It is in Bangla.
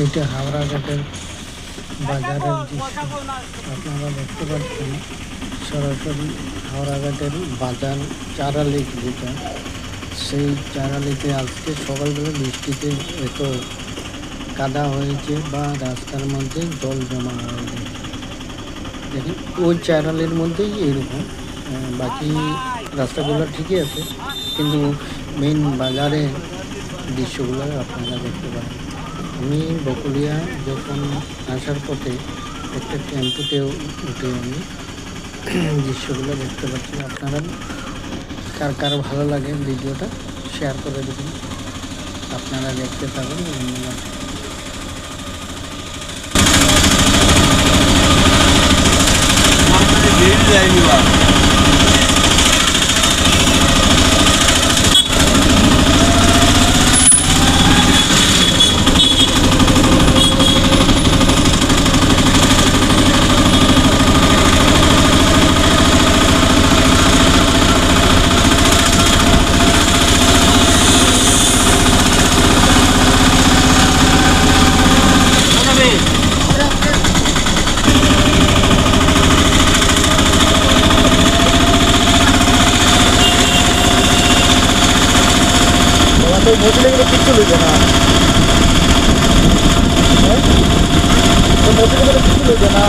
এটা হাওড়া ঘাটের বাজারের দৃশ্য আপনারা দেখতে পাচ্ছেন। সরাসরি হাওড়া ঘাটের বাজার চারালি যেটা, সেই চারালিতে আজকে সকালবেলা বৃষ্টিতে এত কাদা হয়েছে বা রাস্তার মধ্যে জল জমা হয়ে গেছে। দেখেন ওই চারালির মধ্যেই এরকম, বাকি রাস্তাগুলো ঠিকই আছে, কিন্তু মেইন বাজারের দৃশ্যগুলো আপনারা দেখতে পারেন। আমি বকুলিয়া যখন আসার পথে একটা টেম্পুতেও উঠে আমি দৃশ্যগুলো দেখতে পাচ্ছি। আপনারা কার কার ভালো লাগে ভিডিওটা শেয়ার করে দেবেন, আপনারা দেখতে পাবেন। ধন্যবাদ। মহিলাগুলো কিচ্ছু লইবে না, মহিলাগুলো কিচ্ছু লইবে না।